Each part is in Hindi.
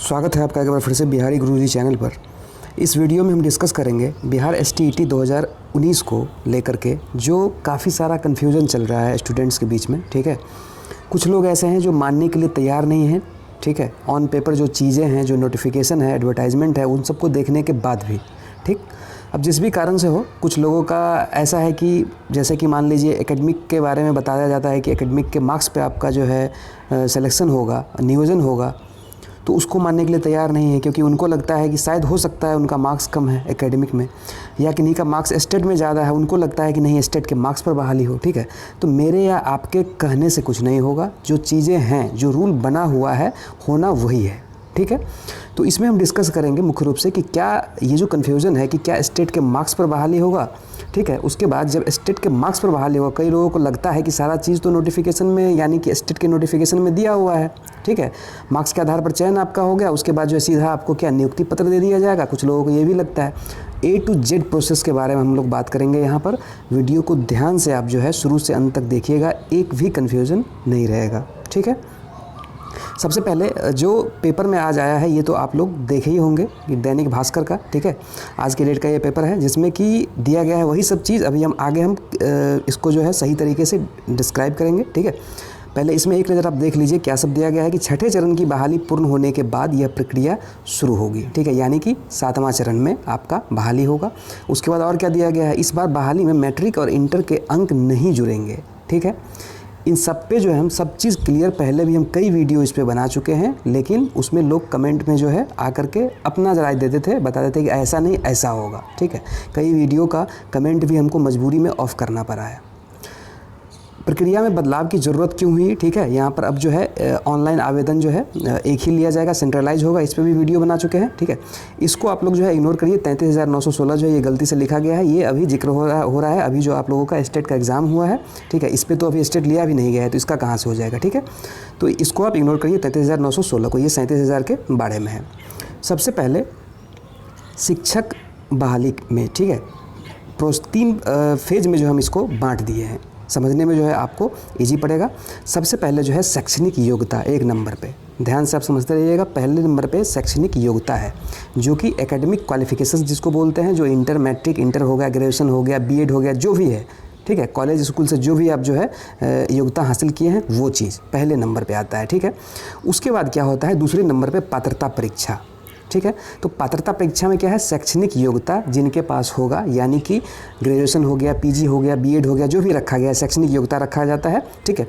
स्वागत है आपका एक बार फिर से बिहारी गुरुजी चैनल पर। इस वीडियो में हम डिस्कस करेंगे बिहार STET 2019 को लेकर के जो काफ़ी सारा कन्फ्यूज़न चल रहा है स्टूडेंट्स के बीच में। ठीक है, कुछ लोग ऐसे हैं जो मानने के लिए तैयार नहीं हैं। ठीक है, ऑन पेपर जो चीज़ें हैं, जो नोटिफिकेशन है, एडवर्टाइजमेंट है, उन सबको देखने के बाद भी ठीक, अब जिस भी कारण से हो, कुछ लोगों का ऐसा है कि जैसे कि मान लीजिए एकेडमिक के बारे में बताया जाता है कि एकेडमिक के मार्क्स पे आपका जो है सिलेक्शन होगा, नियोजन होगा, तो उसको मानने के लिए तैयार नहीं है क्योंकि उनको लगता है कि शायद हो सकता है उनका मार्क्स कम है एकेडमिक में, या किन्हीं का मार्क्स स्टेट में ज़्यादा है, उनको लगता है कि नहीं स्टेट के मार्क्स पर बहाली हो। ठीक है, तो मेरे या आपके कहने से कुछ नहीं होगा, जो चीज़ें हैं, जो रूल बना हुआ है, होना वही है। ठीक है, तो इसमें हम डिस्कस करेंगे मुख्य रूप से कि क्या ये जो कन्फ्यूज़न है कि क्या स्टेट के मार्क्स पर बहाली होगा। ठीक है, उसके बाद जब स्टेट के मार्क्स पर बहाली होगा, कई लोगों को लगता है कि सारा चीज़ तो नोटिफिकेशन में यानी कि स्टेट के नोटिफिकेशन में दिया हुआ है। ठीक है, मार्क्स के आधार पर चयन आपका हो गया, उसके बाद जो है सीधा आपको क्या नियुक्ति पत्र दे दिया जाएगा। कुछ लोगों को ये भी लगता है। A to Z प्रोसेस के बारे में हम लोग बात करेंगे यहाँ पर। वीडियो को ध्यान से आप जो है शुरू से अंत तक देखिएगा, एक भी कन्फ्यूज़न नहीं रहेगा। ठीक है, सबसे पहले जो पेपर में आज आया है ये तो आप लोग देखे ही होंगे कि दैनिक भास्कर का। ठीक है, आज के डेट का ये पेपर है जिसमें कि दिया गया है वही सब चीज़। अभी हम इसको जो है सही तरीके से डिस्क्राइब करेंगे। ठीक है, पहले इसमें एक नज़र आप देख लीजिए क्या सब दिया गया है कि छठे चरण की बहाली पूर्ण होने के बाद यह प्रक्रिया शुरू होगी। ठीक है, यानी कि 7वां चरण में आपका बहाली होगा। उसके बाद और क्या दिया गया है, इस बार बहाली में मैट्रिक और इंटर के अंक नहीं जुड़ेंगे। ठीक है, इन सब पे जो है हम सब चीज़ क्लियर, पहले भी हम कई वीडियो इस पे बना चुके हैं, लेकिन उसमें लोग कमेंट में जो है आकर के अपना राय देते थे, बता देते कि ऐसा नहीं ऐसा होगा। ठीक है, कई वीडियो का कमेंट भी हमको मजबूरी में ऑफ करना पड़ा है। प्रक्रिया में बदलाव की ज़रूरत क्यों हुई। ठीक है, यहाँ पर अब जो है ऑनलाइन आवेदन जो है एक ही लिया जाएगा, सेंट्रलाइज होगा, इस पर भी वीडियो बना चुके हैं। ठीक है, इसको आप लोग जो है इग्नोर करिए। 33,916 जो है ये गलती से लिखा गया है, ये अभी जिक्र हो रहा है अभी जो आप लोगों का स्टेट का एग्ज़ाम हुआ है। ठीक है, इस पर तो अभी स्टेट लिया भी नहीं गया है, तो इसका कहाँ से हो जाएगा। ठीक है, तो इसको आप इग्नोर करिए 33,916 को, ये 37,000 के बारे में है। सबसे पहले शिक्षक बहाली में, ठीक है, 3 फेज में जो हम इसको बाँट दिए हैं, समझने में जो है आपको इजी पड़ेगा। सबसे पहले जो है शैक्षणिक योग्यता 1 नंबर पे, ध्यान से आप समझते रहिएगा। पहले नंबर पे शैक्षणिक योग्यता है जो कि एकेडमिक क्वालिफिकेशंस जिसको बोलते हैं, जो इंटर, मैट्रिक, इंटर हो गया, ग्रेजुएशन हो गया, B.Ed हो गया, जो भी है। ठीक है, कॉलेज स्कूल से जो भी आप जो है योग्यता हासिल किए हैं वो चीज़ पहले नंबर पे आता है। ठीक है, उसके बाद क्या होता है, दूसरे नंबर पे पात्रता परीक्षा। ठीक है, तो पात्रता परीक्षा में क्या है, शैक्षणिक योग्यता जिनके पास होगा, यानी कि ग्रेजुएशन हो गया, PG हो गया, B.Ed हो गया, जो भी रखा गया है शैक्षणिक योग्यता रखा जाता है। ठीक है,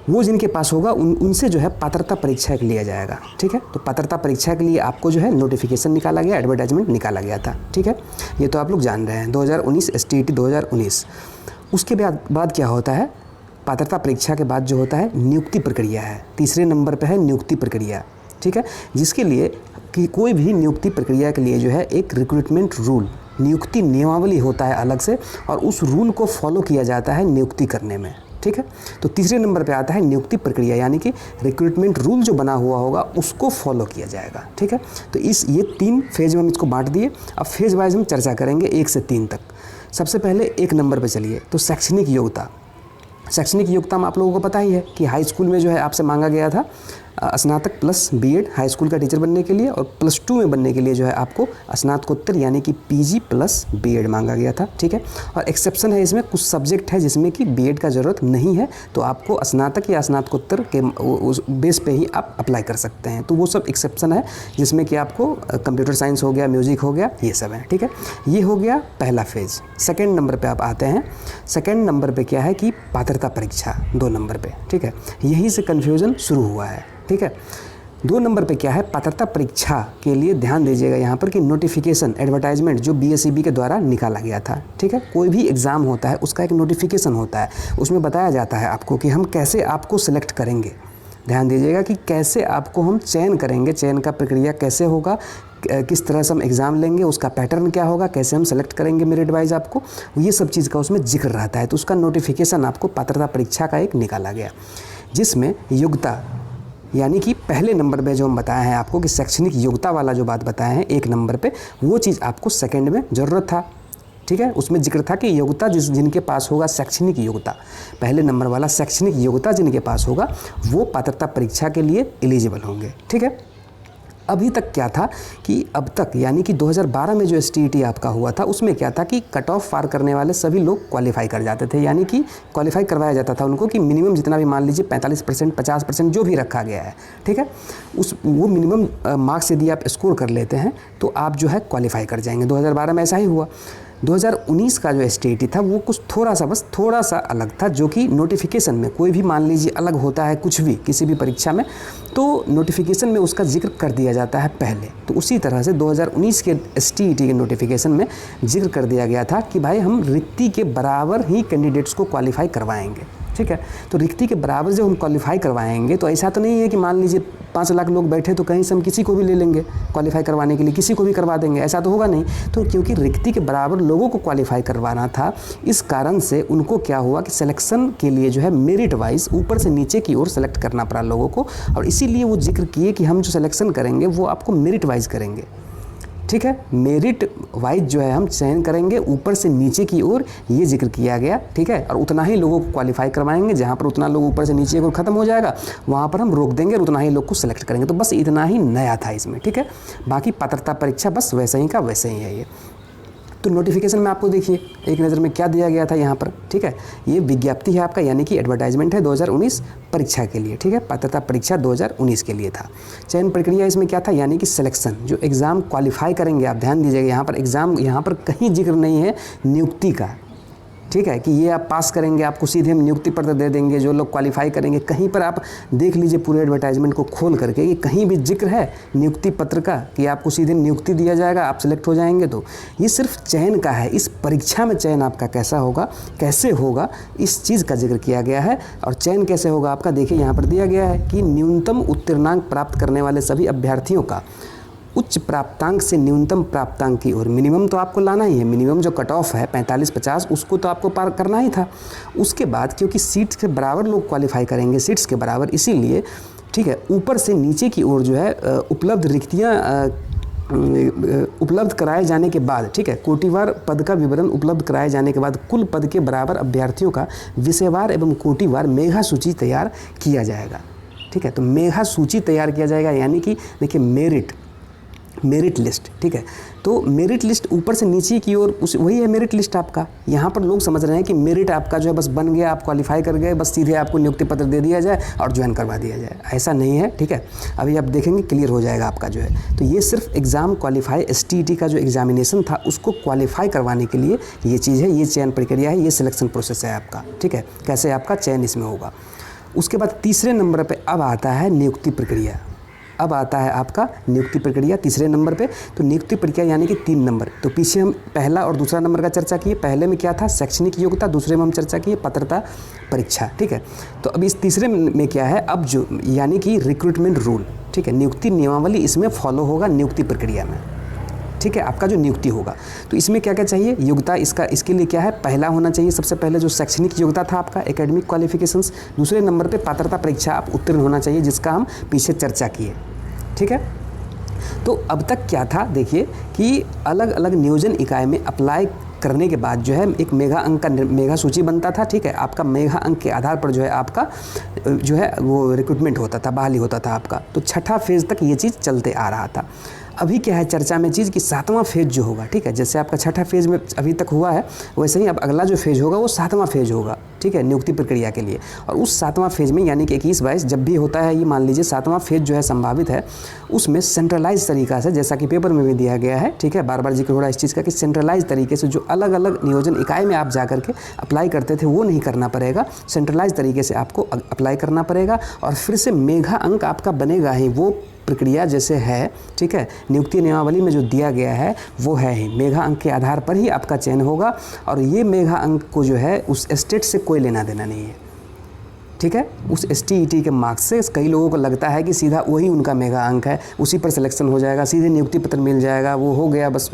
वो जिनके पास होगा उनसे जो है पात्रता परीक्षा के लिया जाएगा। ठीक है, तो पात्रता परीक्षा के लिए आपको जो है नोटिफिकेशन निकाला गया, एडवर्टाइजमेंट निकाला गया था। ठीक है, ये तो आप लोग जान रहे हैं, 2019 STET 2019। उसके बाद क्या होता है, पात्रता परीक्षा के बाद जो होता है नियुक्ति प्रक्रिया है, तीसरे नंबर पर है नियुक्ति प्रक्रिया। ठीक है, जिसके लिए कि कोई भी नियुक्ति प्रक्रिया के लिए जो है एक रिक्रूटमेंट रूल, नियुक्ति नियमावली होता है अलग से, और उस रूल को फॉलो किया जाता है नियुक्ति करने में। ठीक है, तो तीसरे नंबर पे आता है नियुक्ति प्रक्रिया, यानी कि रिक्रूटमेंट रूल जो बना हुआ होगा उसको फॉलो किया जाएगा। ठीक है, तो ये 3 फेज में हम इसको बांट दिए। अब फेज वाइज हम चर्चा करेंगे 1 से 3 तक। सबसे पहले 1 नंबर पर चलिए, तो शैक्षणिक योग्यता। शैक्षणिक योग्यता में आप लोगों को पता ही है कि हाई स्कूल में जो है आपसे मांगा गया था स्नातक प्लस B.Ed हाई स्कूल का टीचर बनने के लिए, और +2 में बनने के लिए जो है आपको स्नातकोत्तर यानी कि PG प्लस B.Ed मांगा गया था। ठीक है, और एक्सेप्शन है इसमें, कुछ सब्जेक्ट है जिसमें कि B.Ed का ज़रूरत नहीं है, तो आपको स्नातक या स्नातकोत्तर के उस बेस पे ही आप अप्लाई कर सकते हैं। तो वो सब एक्सेप्शन है जिसमें कि आपको कंप्यूटर साइंस हो गया, म्यूज़िक हो गया, ये सब है। ठीक है, ये हो गया पहला फेज़। सेकेंड नंबर पर आप आते हैं। सेकेंड नंबर पर क्या है कि पात्रता परीक्षा 2 नंबर पर। ठीक है, यहीं से कन्फ्यूज़न शुरू हुआ है। ठीक है, 2 नंबर पे क्या है, पात्रता परीक्षा के लिए ध्यान दीजिएगा यहाँ पर कि नोटिफिकेशन, एडवर्टाइजमेंट जो BSEB के द्वारा निकाला गया था। ठीक है, कोई भी एग्ज़ाम होता है उसका एक नोटिफिकेशन होता है, उसमें बताया जाता है आपको कि हम कैसे आपको सिलेक्ट करेंगे। ध्यान दीजिएगा कि कैसे आपको हम चयन करेंगे, चयन का प्रक्रिया कैसे होगा, किस तरह से हम एग्ज़ाम लेंगे, उसका पैटर्न क्या होगा, कैसे हम सेलेक्ट करेंगे मेरिट वाइज आपको, ये सब चीज़ का उसमें जिक्र रहता है। तो उसका नोटिफिकेशन आपको पात्रता परीक्षा का एक निकाला गया, जिसमें योग्यता यानी कि पहले नंबर पे जो हम बताए हैं आपको कि शैक्षणिक योग्यता वाला जो बात बताए हैं 1 नंबर पे, वो चीज़ आपको सेकंड में ज़रूरत था। ठीक है, उसमें जिक्र था कि योग्यता जिनके पास होगा शैक्षणिक योग्यता, पहले नंबर वाला शैक्षणिक योग्यता जिनके पास होगा वो पात्रता परीक्षा के लिए एलिजिबल होंगे। ठीक है, अभी तक क्या था कि अब तक यानी कि 2012 में जो STET आपका हुआ था उसमें क्या था कि कट ऑफ पार करने वाले सभी लोग क्वालिफाई कर जाते थे, यानी कि क्वालिफाई करवाया जाता था उनको कि मिनिमम जितना भी मान लीजिए 45% 50% जो भी रखा गया है, ठीक है, वो मिनिमम मार्क्स यदि आप स्कोर कर लेते हैं तो आप जो है क्वालिफाई कर जाएंगे। 2012 में ऐसा ही हुआ। 2019 का जो STET था वो कुछ थोड़ा सा अलग था, जो कि नोटिफिकेशन में कोई भी मान लीजिए अलग होता है कुछ भी किसी भी परीक्षा में तो नोटिफिकेशन में उसका जिक्र कर दिया जाता है पहले। तो उसी तरह से 2019 के STET के नोटिफिकेशन में जिक्र कर दिया गया था कि भाई हम रिक्ति के बराबर ही कैंडिडेट्स को क्वालिफाई करवाएंगे, ठीक है। तो रिक्ति के बराबर जब हम क्वालिफाई करवाएंगे तो ऐसा तो नहीं है कि मान लीजिए 5 लाख लोग बैठे तो कहीं से हम किसी को भी ले लेंगे क्वालिफाई करवाने के लिए, किसी को भी करवा देंगे, ऐसा तो होगा नहीं। तो क्योंकि रिक्ति के बराबर लोगों को क्वालिफाई करवाना था, इस कारण से उनको क्या हुआ कि सिलेक्शन के लिए जो है मेरिट वाइज ऊपर से नीचे की ओर सेलेक्ट करना पड़ा लोगों को, और इसीलिए वो जिक्र किए कि हम जो सिलेक्शन करेंगे वो आपको मेरिट वाइज करेंगे, ठीक है। मेरिट वाइज जो है हम चयन करेंगे ऊपर से नीचे की ओर, ये जिक्र किया गया, ठीक है। और उतना ही लोगों को क्वालिफाई करवाएंगे, जहाँ पर उतना लोग ऊपर से नीचे की ओर खत्म हो जाएगा वहाँ पर हम रोक देंगे और उतना ही लोग को सेलेक्ट करेंगे। तो बस इतना ही नया था इसमें, ठीक है। बाकी पात्रता परीक्षा बस वैसे ही का वैसे ही है ये। तो नोटिफिकेशन में आपको देखिए एक नज़र में क्या दिया गया था यहाँ पर, ठीक है। ये विज्ञप्ति है आपका, यानी कि एडवर्टाइजमेंट है 2019 परीक्षा के लिए, ठीक है। पात्रता परीक्षा 2019 के लिए था। चयन प्रक्रिया इसमें क्या था, यानी कि सिलेक्शन, जो एग्ज़ाम क्वालिफाई करेंगे, आप ध्यान दीजिएगा यहाँ पर एग्ज़ाम, यहाँ पर कहीं जिक्र नहीं है नियुक्ति का, ठीक है, कि ये आप पास करेंगे आपको सीधे हम नियुक्ति पत्र दे देंगे, जो लोग क्वालिफाई करेंगे। कहीं पर आप देख लीजिए पूरे एडवर्टाइजमेंट को खोल करके कि कहीं भी जिक्र है नियुक्ति पत्र का कि आपको सीधे नियुक्ति दिया जाएगा, आप सिलेक्ट हो जाएंगे। तो ये सिर्फ चयन का है, इस परीक्षा में चयन आपका कैसा होगा, कैसे होगा, इस चीज़ का जिक्र किया गया है। और चयन कैसे होगा आपका देखिए यहाँ पर दिया गया है कि न्यूनतम उत्तीर्णांक प्राप्त करने वाले सभी अभ्यर्थियों का उच्च प्राप्तांक से न्यूनतम प्राप्तांक की ओर, मिनिमम तो आपको लाना ही है, मिनिमम जो कट ऑफ है 45-50 उसको तो आपको पार करना ही था। उसके बाद क्योंकि सीट्स के बराबर लोग क्वालिफाई करेंगे, सीट्स के बराबर, इसीलिए ठीक है ऊपर से नीचे की ओर जो है उपलब्ध रिक्तियाँ उपलब्ध कराए जाने के बाद, ठीक है, कोटिवार पद का विवरण उपलब्ध कराए जाने के बाद कुल पद के बराबर अभ्यर्थियों का विषयवार एवं कोटिवार मेघा सूची तैयार किया जाएगा, ठीक है। तो मेघा सूची तैयार किया जाएगा, यानी कि देखिए मेरिट लिस्ट, ठीक है। तो मेरिट लिस्ट ऊपर से नीचे की ओर उस वही है मेरिट लिस्ट आपका। यहाँ पर लोग समझ रहे हैं कि मेरिट आपका जो है बस बन गया, आप क्वालिफाई कर गए, बस सीधे आपको नियुक्ति पत्र दे दिया जाए और ज्वाइन करवा दिया जाए, ऐसा नहीं है, ठीक है। अभी आप देखेंगे क्लियर हो जाएगा आपका जो है। तो ये सिर्फ एग्ज़ाम क्वालिफाई STET का जो एग्जामिनेशन था उसको क्वालिफाई करवाने के लिए ये चीज़ है, ये चयन प्रक्रिया है, ये सिलेक्शन प्रोसेस है आपका, ठीक है, कैसे आपका चयन इसमें होगा। उसके बाद तीसरे नंबर पर अब आता है नियुक्ति प्रक्रिया। अब आता है आपका नियुक्ति प्रक्रिया तीसरे नंबर पे। तो नियुक्ति प्रक्रिया यानी कि 3 नंबर। तो पीछे हम पहला और दूसरा नंबर का चर्चा किए। पहले में क्या था, शैक्षणिक योग्यता, दूसरे में हम चर्चा किए पात्रता परीक्षा, ठीक है। तो अब इस तीसरे में क्या है, अब जो यानी कि रिक्रूटमेंट रूल, ठीक है, नियुक्ति नियमावली इसमें फॉलो होगा नियुक्ति प्रक्रिया में, ठीक है, आपका जो नियुक्ति होगा। तो इसमें क्या क्या चाहिए, योग्यता इसके लिए क्या है, पहला होना चाहिए सबसे पहले जो शैक्षणिक योग्यता था आपका, एकेडमिक क्वालिफिकेशंस। दूसरे नंबर पे पात्रता परीक्षा आप उत्तीर्ण होना चाहिए, जिसका हम पीछे चर्चा किए, ठीक है। तो अब तक क्या था देखिए कि अलग अलग नियोजन इकाई में अप्लाई करने के बाद जो है एक मेगा अंक का मेगा सूची बनता था, ठीक है। आपका मेगा अंक के आधार पर जो है आपका जो है वो रिक्रूटमेंट होता था, बहाली होता था आपका। तो छठा फेज़ तक ये चीज़ चलते आ रहा था। अभी क्या है चर्चा में चीज़ कि 7वां फेज़ जो होगा, ठीक है, जैसे आपका छठा फेज़ में अभी तक हुआ है वैसे ही अब अगला जो फेज़ होगा वो 7वां फेज़ होगा, ठीक है, नियुक्ति प्रक्रिया के लिए। और उस 7वां फेज़ में यानी कि 21-22 जब भी होता है, ये मान लीजिए 7वां फेज़ जो है संभावित है, उसमें सेंट्रलाइज तरीक़ा से, जैसा कि पेपर में भी दिया गया है, ठीक है, बार बार जिक्र हो रहा है इस चीज़ का कि सेंट्रलाइज तरीके से जो अलग अलग नियोजन इकाई में आप जा करके अप्लाई करते थे वो नहीं करना पड़ेगा, सेंट्रलाइज तरीके से आपको अप्लाई करना पड़ेगा। और फिर से मेगा अंक आपका बनेगा ही, वो प्रक्रिया जैसे है, ठीक है, नियुक्ति नियमावली में जो दिया गया है वो है ही, मेगा अंक के आधार पर ही आपका चयन होगा। और ये मेगा अंक को जो है उस स्टेट से कोई लेना देना नहीं है, ठीक है। उस STET के मार्क्स से कई लोगों को लगता है कि सीधा वही उनका मेगा अंक है, उसी पर सिलेक्शन हो जाएगा, सीधे नियुक्ति पत्र मिल जाएगा, वो हो गया बस,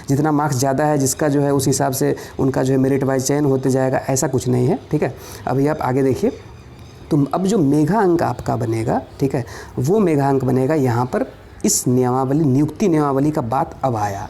जितना मार्क्स ज़्यादा है जिसका जो है उस हिसाब से उनका जो है मेरिट वाइज चयन होते जाएगा, ऐसा कुछ नहीं है, ठीक है। अभी आप आगे देखिए। तो अब जो मेगा अंक आपका बनेगा, ठीक है, वो मेगा अंक बनेगा यहाँ पर इस नियमावली, नियुक्ति नियमावली का बात अब आया,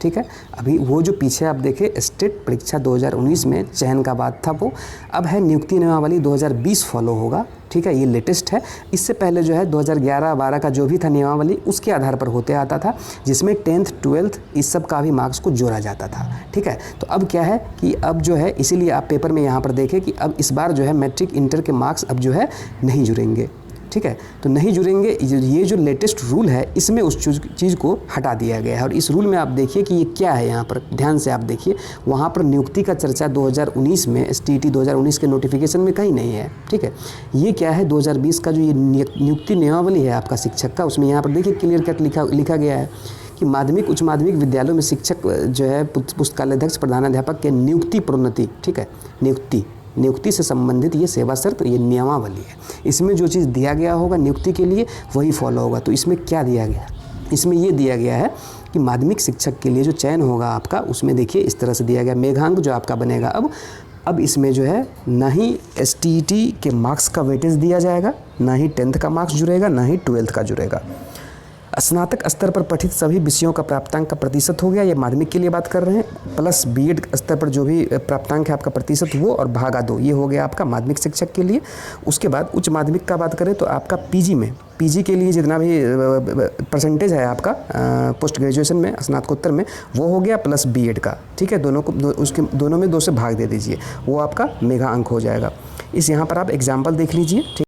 ठीक है। अभी वो जो पीछे आप देखें स्टेट परीक्षा 2019 में चयन का बात था वो, अब है नियुक्ति नियमावली 2020 फॉलो होगा, ठीक है। ये लेटेस्ट है। इससे पहले जो है 2011-12 का जो भी था नियमावली उसके आधार पर होते आता था, जिसमें 10th 12th इस सब का भी मार्क्स को जोड़ा जाता था, ठीक है। तो अब क्या है कि अब जो है, इसीलिए आप पेपर में यहाँ पर देखें कि अब इस बार जो है मैट्रिक इंटर के मार्क्स अब जो है नहीं जुड़ेंगे, ठीक है। तो नहीं जुड़ेंगे, ये जो लेटेस्ट रूल है इसमें उस चीज़ को हटा दिया गया है। और इस रूल में आप देखिए कि ये क्या है, यहाँ पर ध्यान से आप देखिए, वहाँ पर नियुक्ति का चर्चा 2019 में STET 2019 के नोटिफिकेशन में कहीं नहीं है, ठीक है। ये क्या है 2020 का जो ये नियुक्ति नियमावली है आपका शिक्षक का, उसमें यहाँ पर देखिए क्लियर कट लिखा गया है कि माध्यमिक उच्च माध्यमिक विद्यालयों में शिक्षक जो है पुस्तकालयाध्यक्ष प्रधानाध्यापक के नियुक्ति प्रोन्नति, ठीक है, नियुक्ति से संबंधित ये सेवा शर्त, ये नियमावली है। इसमें जो चीज़ दिया गया होगा नियुक्ति के लिए वही फॉलो होगा। तो इसमें क्या दिया गया, इसमें ये दिया गया है कि माध्यमिक शिक्षक के लिए जो चयन होगा आपका, उसमें देखिए इस तरह से दिया गया मेघांक जो आपका बनेगा। अब इसमें जो है ना ही STET के मार्क्स का वेटेज दिया जाएगा, ना ही 10th का मार्क्स जुड़ेगा, ना ही 12th का जुड़ेगा। स्नातक स्तर पर पठित सभी विषयों का प्राप्तांक का प्रतिशत हो गया, ये माध्यमिक के लिए बात कर रहे हैं, प्लस B.Ed स्तर पर जो भी प्राप्तांक है आपका प्रतिशत वो और भागा 2, ये हो गया आपका माध्यमिक शिक्षक के लिए। उसके बाद उच्च माध्यमिक का बात करें तो आपका PG के लिए जितना भी परसेंटेज है आपका पोस्ट ग्रेजुएशन में स्नातकोत्तर में वो हो गया, प्लस B.Ed का, ठीक है। दोनों में 2 से भाग दे दीजिए, वो आपका मेगा अंक हो जाएगा। इस यहाँ पर आप एग्जाम्पल देख लीजिए, ठीक।